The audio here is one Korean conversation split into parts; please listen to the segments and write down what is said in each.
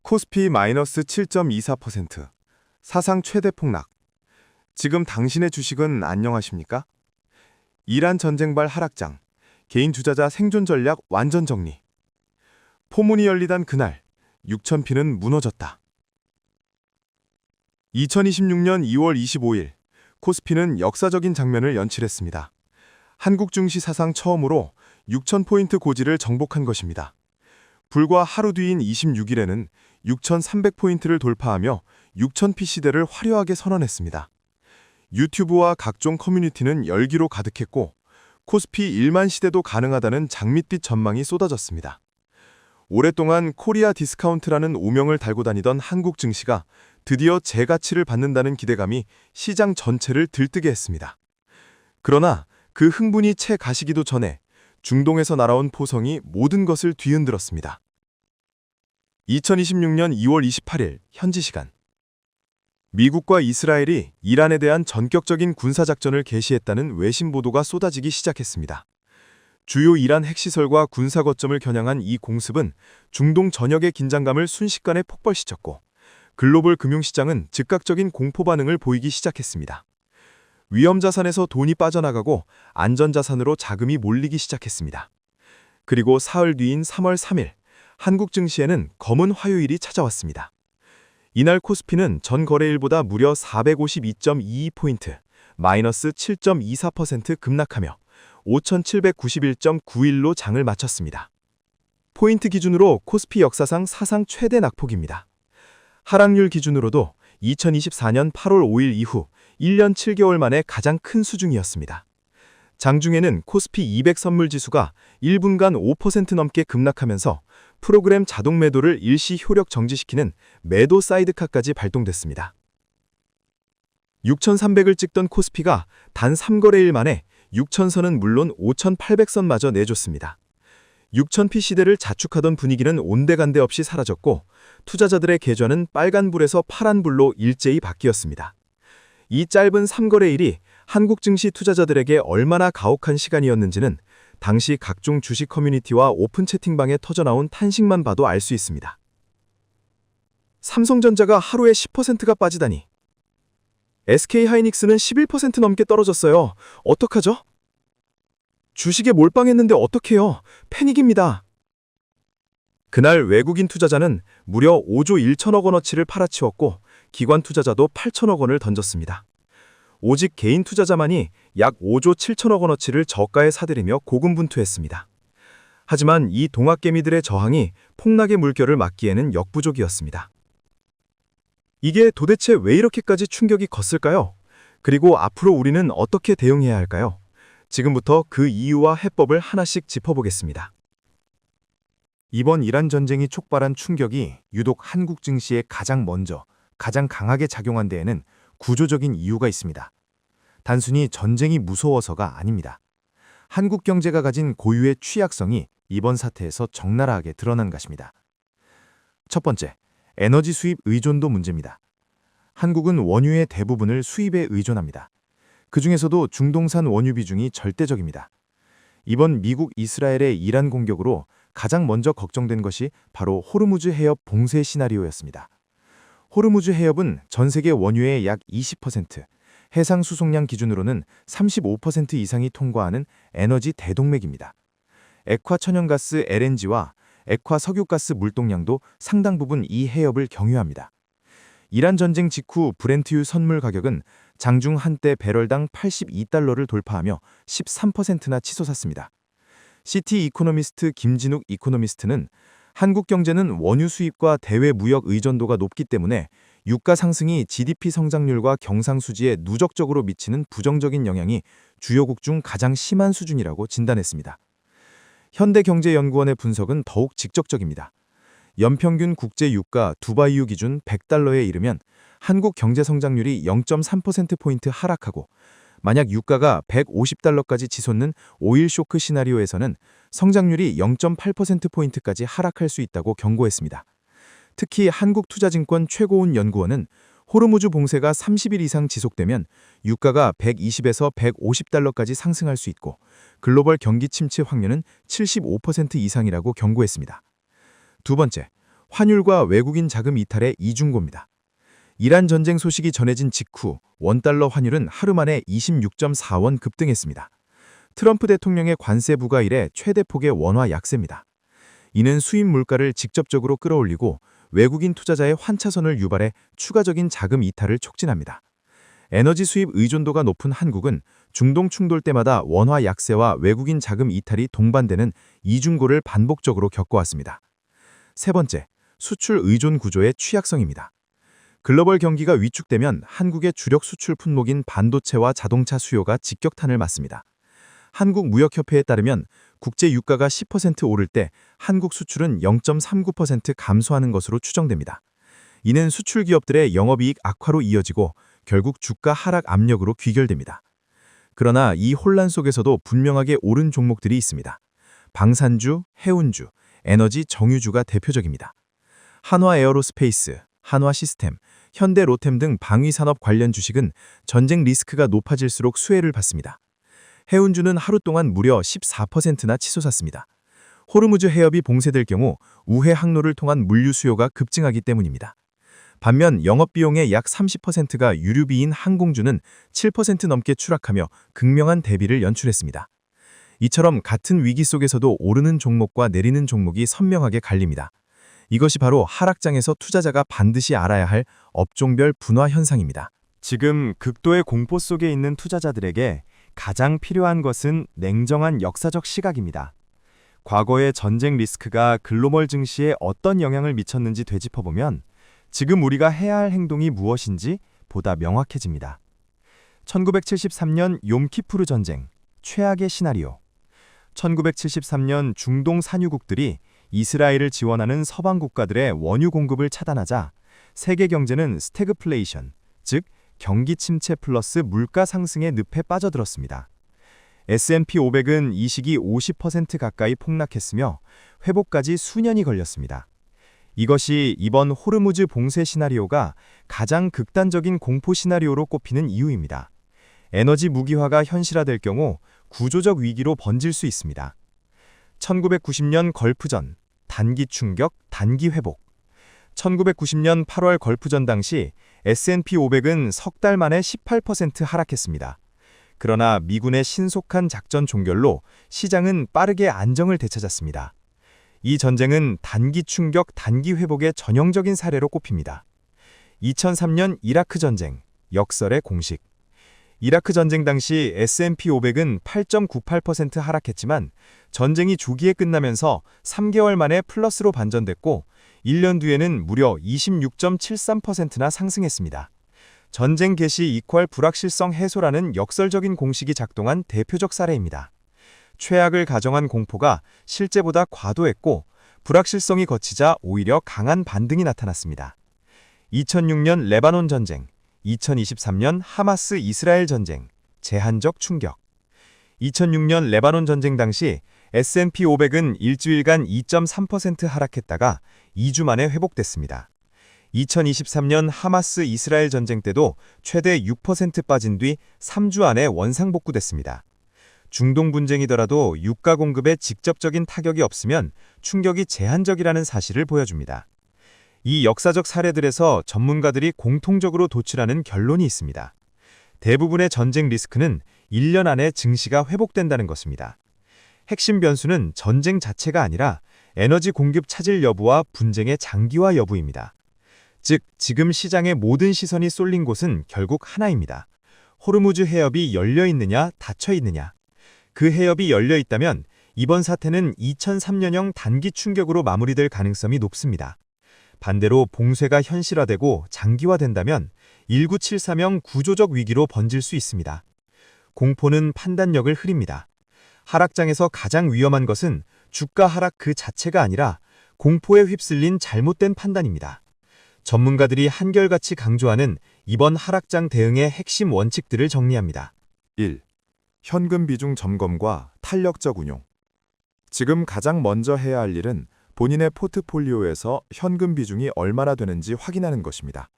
코스피 마이너스 7.24%, 사상 최대 폭락. 지금 당신의 주식은 안녕하십니까? 이란 전쟁발 하락장, 개인 투자자 생존 전략 완전 정리. 포문이 열리던 그날, 6,000피는 무너졌다. 2026년 2월 25일, 코스피는 역사적인 장면을 연출했습니다. 한국 증시 사상 처음으로 6,000포인트 고지를 정복한 것입니다. 불과 하루 뒤인 26일에는 6,300포인트를 돌파하며 6,000피 시대를 화려하게 선언했습니다. 유튜브와 각종 커뮤니티는 열기로 가득했고 코스피 1만 시대도 가능하다는 장밋빛 전망이 쏟아졌습니다. 오랫동안 코리아 디스카운트라는 오명을 달고 다니던 한국 증시가 드디어 재가치를 받는다는 기대감이 시장 전체를 들뜨게 했습니다. 그러나 그 흥분이 채 가시기도 전에 중동에서 날아온 포성이 모든 것을 뒤흔들었습니다. 2026년 2월 28일 현지 시간. 미국과 이스라엘이 이란에 대한 전격적인 군사작전을 개시했다는 외신 보도가 쏟아지기 시작했습니다. 주요 이란 핵시설과 군사 거점을 겨냥한 이 공습은 중동 전역의 긴장감을 순식간에 폭발시켰고 글로벌 금융시장은 즉각적인 공포 반응을 보이기 시작했습니다. 위험자산에서 돈이 빠져나가고 안전자산으로 자금이 몰리기 시작했습니다. 그리고 사흘 뒤인 3월 3일, 한국 증시에는 검은 화요일이 찾아왔습니다. 이날 코스피는 전 거래일보다 무려 452.22포인트, 마이너스 7.24% 급락하며 5,791.91로 장을 마쳤습니다. 포인트 기준으로 코스피 역사상 사상 최대 낙폭입니다. 하락률 기준으로도 2024년 8월 5일 이후 1년 7개월 만에 가장 큰 수준이었습니다. 장중에는 코스피 200 선물 지수가 1분간 5% 넘게 급락하면서 프로그램 자동 매도를 일시 효력 정지시키는 매도 사이드카까지 발동됐습니다. 6,300을 찍던 코스피가 단 3거래일 만에 6,000선은 물론 5,800선마저 내줬습니다. 6,000피 시대를 자축하던 분위기는 온데간데 없이 사라졌고 투자자들의 계좌는 빨간불에서 파란불로 일제히 바뀌었습니다. 이 짧은 3거래일이 한국 증시 투자자들에게 얼마나 가혹한 시간이었는지는 당시 각종 주식 커뮤니티와 오픈 채팅방에 터져나온 탄식만 봐도 알 수 있습니다. 삼성전자가 하루에 10%가 빠지다니. SK하이닉스는 11% 넘게 떨어졌어요. 어떡하죠? 주식에 몰빵했는데 어떡해요? 패닉입니다. 그날 외국인 투자자는 무려 5조 1천억 원어치를 팔아치웠고 기관 투자자도 8천억 원을 던졌습니다. 오직 개인 투자자만이 약 5조 7천억 원어치를 저가에 사들이며 고군분투했습니다. 하지만 이 동학개미들의 저항이 폭락의 물결을 막기에는 역부족이었습니다. 이게 도대체 왜 이렇게까지 충격이 컸을까요? 그리고 앞으로 우리는 어떻게 대응해야 할까요? 지금부터 그 이유와 해법을 하나씩 짚어보겠습니다. 이번 이란 전쟁이 촉발한 충격이 유독 한국 증시에 가장 강하게 작용한 데에는 구조적인 이유가 있습니다. 단순히 전쟁이 무서워서가 아닙니다. 한국 경제가 가진 고유의 취약성이 이번 사태에서 적나라하게 드러난 것입니다. 첫 번째, 에너지 수입 의존도 문제입니다. 한국은 원유의 대부분을 수입에 의존합니다. 그 중에서도 중동산 원유 비중이 절대적입니다. 이번 미국 이스라엘의 이란 공격으로 가장 먼저 걱정된 것이 바로 호르무즈 해협 봉쇄 시나리오였습니다. 호르무즈 해협은 전 세계 원유의 약 20%, 해상 수송량 기준으로는 35% 이상이 통과하는 에너지 대동맥입니다. 액화 천연가스 LNG와 액화 석유가스 물동량도 상당 부분 이 해협을 경유합니다. 이란 전쟁 직후 브렌트유 선물 가격은 장중 한때 배럴당 82달러를 돌파하며 13%나 치솟았습니다. 시티 이코노미스트 김진욱 이코노미스트는 한국 경제는 원유 수입과 대외 무역 의존도가 높기 때문에 유가 상승이 GDP 성장률과 경상수지에 누적적으로 미치는 부정적인 영향이 주요국 중 가장 심한 수준이라고 진단했습니다. 현대경제연구원의 분석은 더욱 직접적입니다. 연평균 국제 유가 두바이유 기준 100달러에 이르면 한국 경제 성장률이 0.3%포인트 하락하고 만약 유가가 150달러까지 치솟는 오일 쇼크 시나리오에서는 성장률이 0.8%포인트까지 하락할 수 있다고 경고했습니다. 특히 한국투자증권 최고운 연구원은 호르무즈 봉쇄가 30일 이상 지속되면 유가가 120에서 150달러까지 상승할 수 있고 글로벌 경기 침체 확률은 75% 이상이라고 경고했습니다. 두 번째, 환율과 외국인 자금 이탈의 이중고입니다. 이란 전쟁 소식이 전해진 직후 원달러 환율은 하루 만에 26.4원 급등했습니다. 트럼프 대통령의 관세 부과 이래 최대 폭의 원화 약세입니다. 이는 수입 물가를 직접적으로 끌어올리고 외국인 투자자의 환차선을 유발해 추가적인 자금 이탈을 촉진합니다. 에너지 수입 의존도가 높은 한국은 중동 충돌 때마다 원화 약세와 외국인 자금 이탈이 동반되는 이중고를 반복적으로 겪어왔습니다. 세 번째, 수출 의존 구조의 취약성입니다. 글로벌 경기가 위축되면 한국의 주력 수출 품목인 반도체와 자동차 수요가 직격탄을 맞습니다. 한국무역협회에 따르면 국제 유가가 10% 오를 때 한국 수출은 0.39% 감소하는 것으로 추정됩니다. 이는 수출 기업들의 영업이익 악화로 이어지고 결국 주가 하락 압력으로 귀결됩니다. 그러나 이 혼란 속에서도 분명하게 오른 종목들이 있습니다. 방산주, 해운주, 에너지 정유주가 대표적입니다. 한화 에어로스페이스, 한화 시스템, 현대 로템 등 방위산업 관련 주식은 전쟁 리스크가 높아질수록 수혜를 받습니다. 해운주는 하루 동안 무려 14%나 치솟았습니다. 호르무즈 해협이 봉쇄될 경우 우회 항로를 통한 물류 수요가 급증하기 때문입니다. 반면 영업비용의 약 30%가 유류비인 항공주는 7% 넘게 추락하며 극명한 대비를 연출했습니다. 이처럼 같은 위기 속에서도 오르는 종목과 내리는 종목이 선명하게 갈립니다. 이것이 바로 하락장에서 투자자가 반드시 알아야 할 업종별 분화 현상입니다. 지금 극도의 공포 속에 있는 투자자들에게 가장 필요한 것은 냉정한 역사적 시각입니다. 과거의 전쟁 리스크가 글로벌 증시에 어떤 영향을 미쳤는지 되짚어보면 지금 우리가 해야 할 행동이 무엇인지 보다 명확해집니다. 1973년 욤키푸르 전쟁, 최악의 시나리오. 1973년 중동 산유국들이 이스라엘을 지원하는 서방 국가들의 원유 공급을 차단하자 세계 경제는 스태그플레이션, 즉 경기 침체 플러스 물가 상승의 늪에 빠져들었습니다. S&P 500은 이 시기 50% 가까이 폭락했으며 회복까지 수년이 걸렸습니다. 이것이 이번 호르무즈 봉쇄 시나리오가 가장 극단적인 공포 시나리오로 꼽히는 이유입니다. 에너지 무기화가 현실화될 경우 구조적 위기로 번질 수 있습니다. 1990년 걸프전, 단기 충격, 단기 회복. 1990년 8월 걸프전 당시 S&P 500은 석 달 만에 18% 하락했습니다. 그러나 미군의 신속한 작전 종결로 시장은 빠르게 안정을 되찾았습니다. 이 전쟁은 단기 충격, 단기 회복의 전형적인 사례로 꼽힙니다. 2003년 이라크 전쟁, 역설의 공식. 이라크 전쟁 당시 S&P 500은 8.98% 하락했지만 전쟁이 조기에 끝나면서 3개월 만에 플러스로 반전됐고 1년 뒤에는 무려 26.73%나 상승했습니다. 전쟁 개시 이퀄 불확실성 해소라는 역설적인 공식이 작동한 대표적 사례입니다. 최악을 가정한 공포가 실제보다 과도했고 불확실성이 거치자 오히려 강한 반등이 나타났습니다. 2006년 레바논 전쟁, 2023년 하마스 이스라엘 전쟁, 제한적 충격. 2006년 레바논 전쟁 당시 S&P 500은 일주일간 2.3% 하락했다가 2주 만에 회복됐습니다. 2023년 하마스 이스라엘 전쟁 때도 최대 6% 빠진 뒤 3주 안에 원상복구됐습니다. 중동 분쟁이더라도 유가 공급에 직접적인 타격이 없으면 충격이 제한적이라는 사실을 보여줍니다. 이 역사적 사례들에서 전문가들이 공통적으로 도출하는 결론이 있습니다. 대부분의 전쟁 리스크는 1년 안에 증시가 회복된다는 것입니다. 핵심 변수는 전쟁 자체가 아니라 에너지 공급 차질 여부와 분쟁의 장기화 여부입니다. 즉, 지금 시장의 모든 시선이 쏠린 곳은 결국 하나입니다. 호르무즈 해협이 열려 있느냐, 닫혀 있느냐. 그 해협이 열려 있다면 이번 사태는 2003년형 단기 충격으로 마무리될 가능성이 높습니다. 반대로 봉쇄가 현실화되고 장기화된다면 1973형 구조적 위기로 번질 수 있습니다. 공포는 판단력을 흐립니다. 하락장에서 가장 위험한 것은 주가 하락 그 자체가 아니라 공포에 휩쓸린 잘못된 판단입니다. 전문가들이 한결같이 강조하는 이번 하락장 대응의 핵심 원칙들을 정리합니다. 1. 현금 비중 점검과 탄력적 운용. 지금 가장 먼저 해야 할 일은 본인의 포트폴리오에서 현금 비중이 얼마나 되는지 확인하는 것입니다.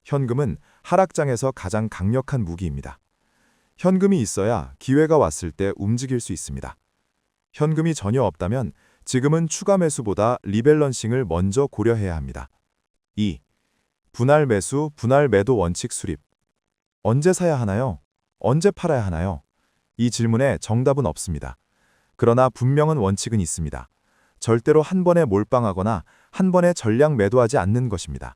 현금은 하락장에서 가장 강력한 무기입니다. 현금이 있어야 기회가 왔을 때 움직일 수 있습니다. 현금이 전혀 없다면 지금은 추가 매수보다 리밸런싱을 먼저 고려해야 합니다. 2. 분할 매수, 분할 매도 원칙 수립. 언제 사야 하나요? 언제 팔아야 하나요? 이 질문에 정답은 없습니다. 그러나 분명한 원칙은 있습니다. 절대로 한 번에 몰빵하거나 한 번에 전량 매도하지 않는 것입니다.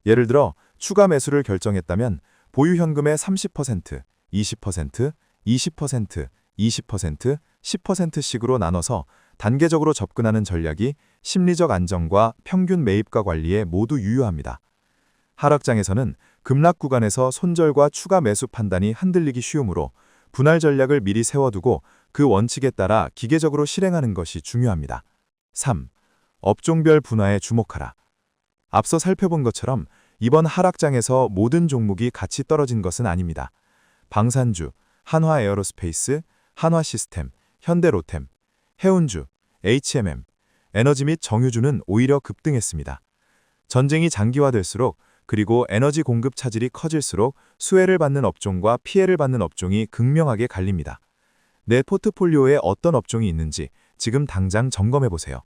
예를 들어 추가 매수를 결정했다면 보유 현금의 30%, 20%, 20%, 20%, 10%씩으로 나눠서 단계적으로 접근하는 전략이 심리적 안정과 평균 매입가 관리에 모두 유효합니다. 하락장에서는 급락 구간에서 손절과 추가 매수 판단이 흔들리기 쉬우므로 분할 전략을 미리 세워두고 그 원칙에 따라 기계적으로 실행하는 것이 중요합니다. 3. 업종별 분화에 주목하라. 앞서 살펴본 것처럼 이번 하락장에서 모든 종목이 같이 떨어진 것은 아닙니다. 방산주, 한화에어로스페이스, 한화시스템, 현대로템, 해운주, HMM, 에너지 및 정유주는 오히려 급등했습니다. 전쟁이 장기화될수록 그리고 에너지 공급 차질이 커질수록 수혜를 받는 업종과 피해를 받는 업종이 극명하게 갈립니다. 내 포트폴리오에 어떤 업종이 있는지 지금 당장 점검해보세요.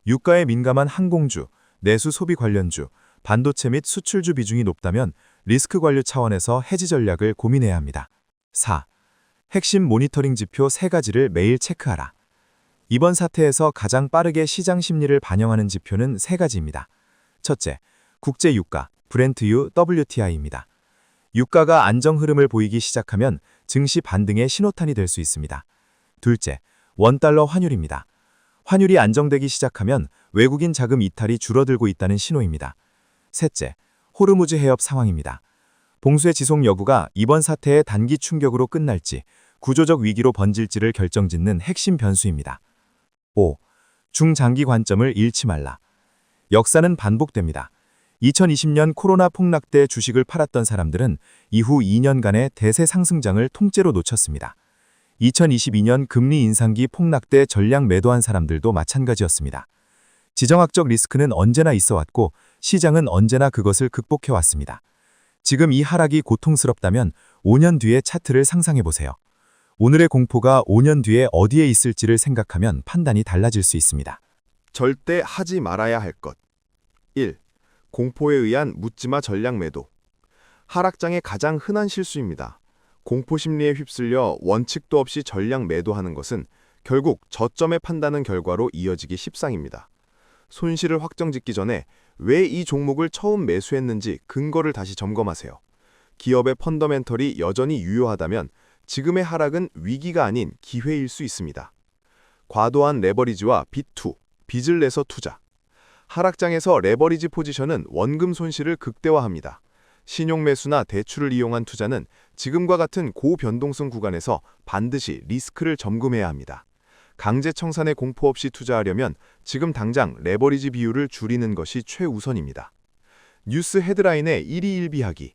유가에 민감한 항공주, 내수 소비 관련주, 반도체 및 수출주 비중이 높다면 리스크 관리 차원에서 해지 전략을 고민해야 합니다. 4. 핵심 모니터링 지표 3가지를 매일 체크하라. 이번 사태에서 가장 빠르게 시장 심리를 반영하는 지표는 3가지입니다. 첫째, 국제 유가, 브렌트유, WTI입니다. 유가가 안정 흐름을 보이기 시작하면 증시 반등의 신호탄이 될 수 있습니다. 둘째, 원달러 환율입니다. 환율이 안정되기 시작하면 외국인 자금 이탈이 줄어들고 있다는 신호입니다. 셋째, 호르무즈 해협 상황입니다. 봉쇄 지속 여부가 이번 사태의 단기 충격으로 끝날지 구조적 위기로 번질지를 결정짓는 핵심 변수입니다. 5. 중장기 관점을 잃지 말라. 역사는 반복됩니다. 2020년 코로나 폭락 때 주식을 팔았던 사람들은 이후 2년간의 대세 상승장을 통째로 놓쳤습니다. 2022년 금리 인상기 폭락 때 전량 매도한 사람들도 마찬가지였습니다. 지정학적 리스크는 언제나 있어왔고 시장은 언제나 그것을 극복해왔습니다. 지금 이 하락이 고통스럽다면 5년 뒤의 차트를 상상해보세요. 오늘의 공포가 5년 뒤에 어디에 있을지를 생각하면 판단이 달라질 수 있습니다. 절대 하지 말아야 할 것. 1. 공포에 의한 묻지마 전략 매도. 하락장의 가장 흔한 실수입니다. 공포 심리에 휩쓸려 원칙도 없이 전량 매도하는 것은 결국 저점에 판다는 결과로 이어지기 십상입니다. 손실을 확정짓기 전에 왜 이 종목을 처음 매수했는지 근거를 다시 점검하세요. 기업의 펀더멘털이 여전히 유효하다면 지금의 하락은 위기가 아닌 기회일 수 있습니다. 과도한 레버리지와 빚2, 빚을 내서 투자. 하락장에서 레버리지 포지션은 원금 손실을 극대화합니다. 신용 매수나 대출을 이용한 투자는 지금과 같은 고변동성 구간에서 반드시 리스크를 점검해야 합니다. 강제 청산의 공포 없이 투자하려면 지금 당장 레버리지 비율을 줄이는 것이 최우선입니다. 뉴스 헤드라인에 1위 1비하기.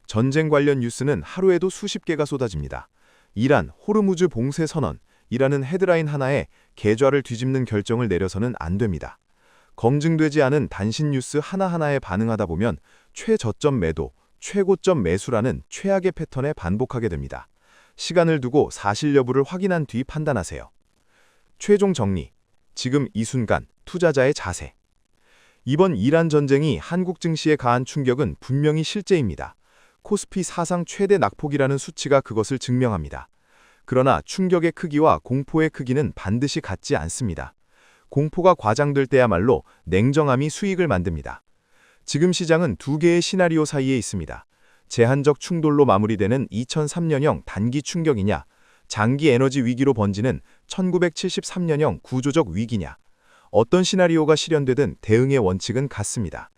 전쟁 관련 뉴스는 하루에도 수십 개가 쏟아집니다. 이란, 호르무즈 봉쇄 선언이라는 헤드라인 하나에 계좌를 뒤집는 결정을 내려서는 안 됩니다. 검증되지 않은 단신 뉴스 하나하나에 반응하다 보면 최저점 매도, 최고점 매수라는 최악의 패턴에 반복하게 됩니다. 시간을 두고 사실 여부를 확인한 뒤 판단하세요. 최종 정리. 지금 이 순간 투자자의 자세. 이번 이란 전쟁이 한국 증시에 가한 충격은 분명히 실제입니다. 코스피 사상 최대 낙폭이라는 수치가 그것을 증명합니다. 그러나 충격의 크기와 공포의 크기는 반드시 같지 않습니다. 공포가 과장될 때야말로 냉정함이 수익을 만듭니다. 지금 시장은 두 개의 시나리오 사이에 있습니다. 제한적 충돌로 마무리되는 2003년형 단기 충격이냐, 장기 에너지 위기로 번지는 1973년형 구조적 위기냐. 어떤 시나리오가 실현되든 대응의 원칙은 같습니다.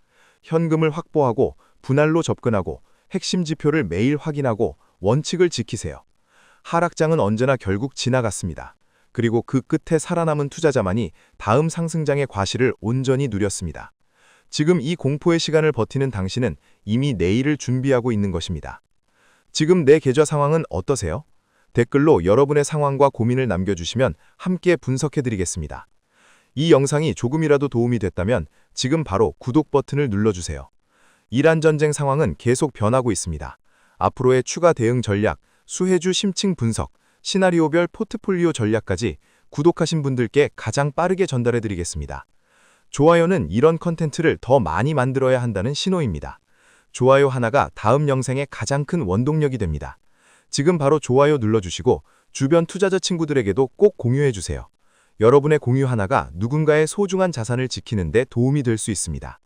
현금을 확보하고 분할로 접근하고 핵심 지표를 매일 확인하고 원칙을 지키세요. 하락장은 언제나 결국 지나갔습니다. 그리고 그 끝에 살아남은 투자자만이 다음 상승장의 과실을 온전히 누렸습니다. 지금 이 공포의 시간을 버티는 당신은 이미 내일을 준비하고 있는 것입니다. 지금 내 계좌 상황은 어떠세요? 댓글로 여러분의 상황과 고민을 남겨주시면 함께 분석해드리겠습니다. 이 영상이 조금이라도 도움이 됐다면 지금 바로 구독 버튼을 눌러주세요. 이란 전쟁 상황은 계속 변하고 있습니다. 앞으로의 추가 대응 전략, 수혜주 심층 분석, 시나리오별 포트폴리오 전략까지 구독하신 분들께 가장 빠르게 전달해 드리겠습니다. 좋아요는 이런 컨텐츠를 더 많이 만들어야 한다는 신호입니다. 좋아요 하나가 다음 영상의 가장 큰 원동력이 됩니다. 지금 바로 좋아요 눌러주시고 주변 투자자 친구들에게도 꼭 공유해주세요. 여러분의 공유 하나가 누군가의 소중한 자산을 지키는 데 도움이 될 수 있습니다.